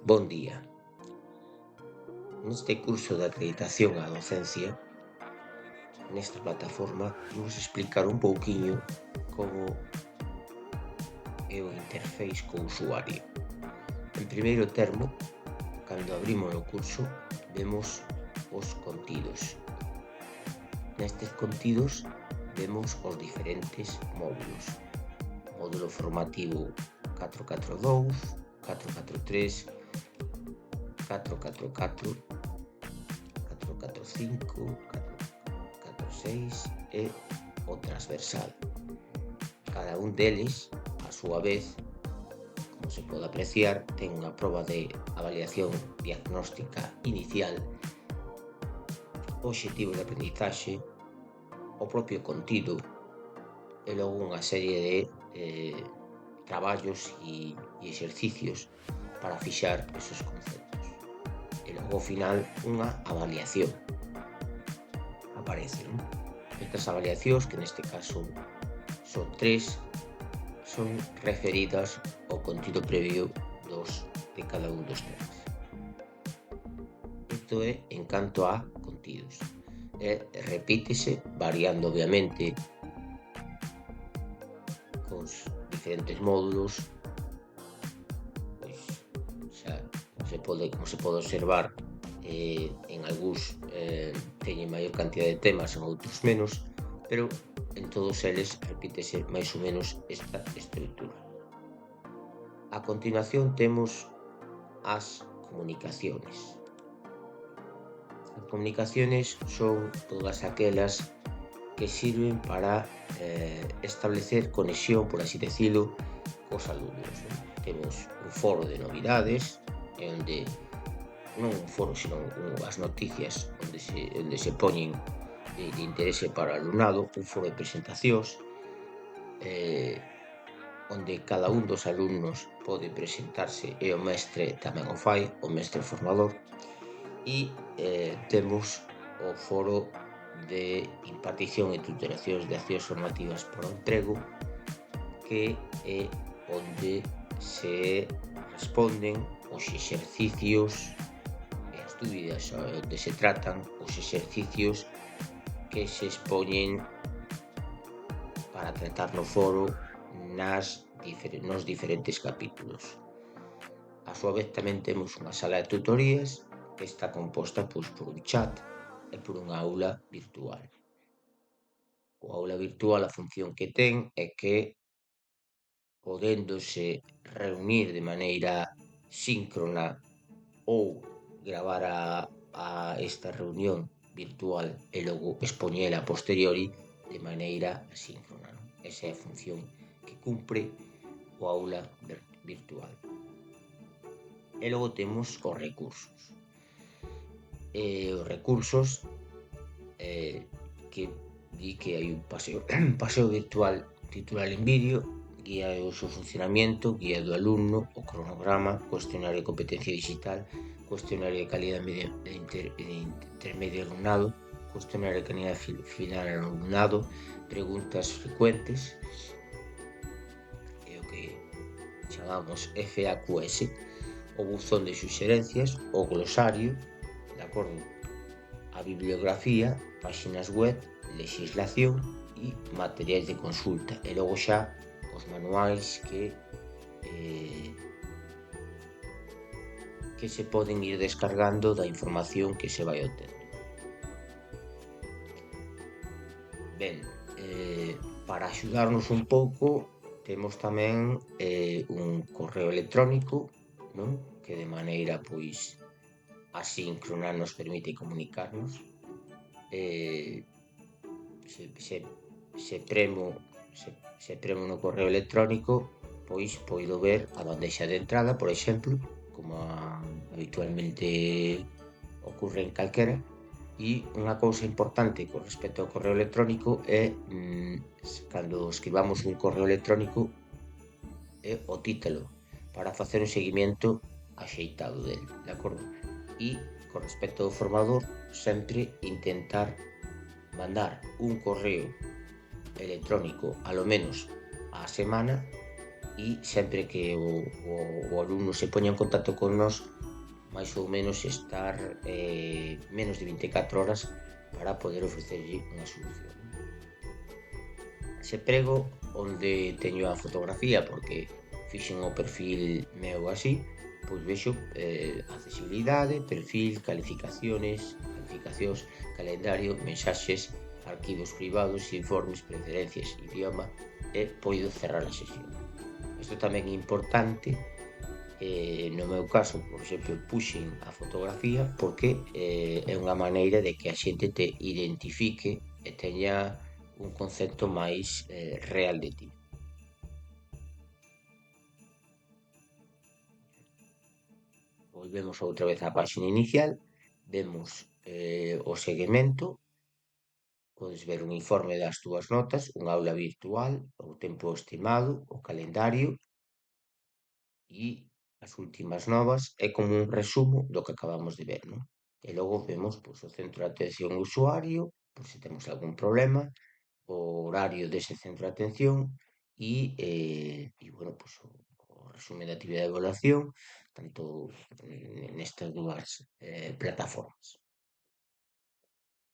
Bon día. Neste curso de acreditación á docencia, nesta plataforma, vamos explicar un pouquiño como é o interface co usuario. En primeiro termo, cando abrimos o curso, vemos os contidos. Nestes contidos vemos os diferentes módulos. Módulo formativo 442, 443, 444, 445, 446 e o transversal. Cada un deles, a súa vez, como se pode apreciar, ten unha proba de avaliación diagnóstica inicial, obxectivos de aprendizaxe, o propio contido e logo unha serie de traballos e exercicios para fixar esos conceptos. E logo, ao final, unha avaliación. Aparece, non? Estas avaliacións, que neste caso son 3, son referidas ao contido previo de cada un dos temas. Isto é en canto a contidos. Repítese, variando obviamente cos diferentes módulos, pois xa como se pode observar, en algúns teñen maior cantidad de temas, en outros menos, pero en todos eles repítese máis ou menos esta estrutura. A continuación temos as comunicaciones. As comunicaciones son todas aquelas que sirven para establecer conexión, por así decirlo, cos alumnos. Temos un foro de novidades, onde non un foro, senón as noticias onde se poñen de interese para o alumnado, un foro de presentacións, onde cada un dos alumnos pode presentarse e o mestre tamén o fai, o mestre formador, e temos o foro de impartición e tutelacións de accións formativas para o emprego, que é onde se responden os exercicios e as dúbidas, onde se tratan os exercicios que se expoñen para tratar no foro nos diferentes capítulos. A súa vez tamén temos unha sala de tutorías que está composta por un chat e por unha aula virtual. O aula virtual, a función que ten é que, podéndose reunir de maneira síncrona ou gravar esta reunión virtual e logo expoñela a posteriori de maneira asíncrona. Esa é a función que cumpre o aula virtual. E logo temos os recursos. Os recursos que di que hai un paseo virtual titular en vídeo, guía do seu funcionamento, guía do alumno, o cronograma, cuestionario de competencia digital, cuestionario de calidad intermedia do alumnado, cuestionario de calidad final ao alumnado, preguntas frecuentes, é o que chamamos FAQS, o buzón de suxerencias, o glosario, de acordo, a bibliografía, páxinas web, lexislación e materiais de consulta. E logo xa os manuais que se poden ir descargando da información que se vai obtendo. Ben, para axudarnos un pouco, temos tamén un correo electrónico, non? Que de maneira, pois, asíncrona nos permite comunicarnos. Se premo no correo electrónico, pois poido ver a bandexa de entrada, por exemplo, como habitualmente ocorre en calquera. E unha cousa importante con respecto ao correo electrónico é cando escribamos un correo electrónico é o título, para facer un seguimento axeitado del, de acordo? E con respecto ao formador, sempre intentar mandar un correo electrónico alo menos á semana e sempre que o alumno se poña en contacto con nós, máis ou menos estar menos de 24 horas para poder ofrecerlle unha solución. Se prego onde teño a fotografía, porque fixen o perfil meu así, pois vexo accesibilidade, perfil, calificacións, calendario, mensaxes, arquivos privados, informes, preferencias, idioma e poido cerrar a sesión. Isto tamén é importante, no meu caso, por exemplo, puxen a fotografía porque é unha maneira de que a xente te identifique e teña un concepto máis real de ti. Volvemos outra vez á páxina inicial, vemos o seguimento, podes ver un informe das túas notas, unha aula virtual, o tempo estimado, o calendario e as últimas novas, é como un resumo do que acabamos de ver, non? E logo vemos pois, o centro de atención ao usuario, por se temos algún problema, o horario dese centro de atención bueno, pues, o resume da actividade de evaluación, tanto nestas dúas plataformas.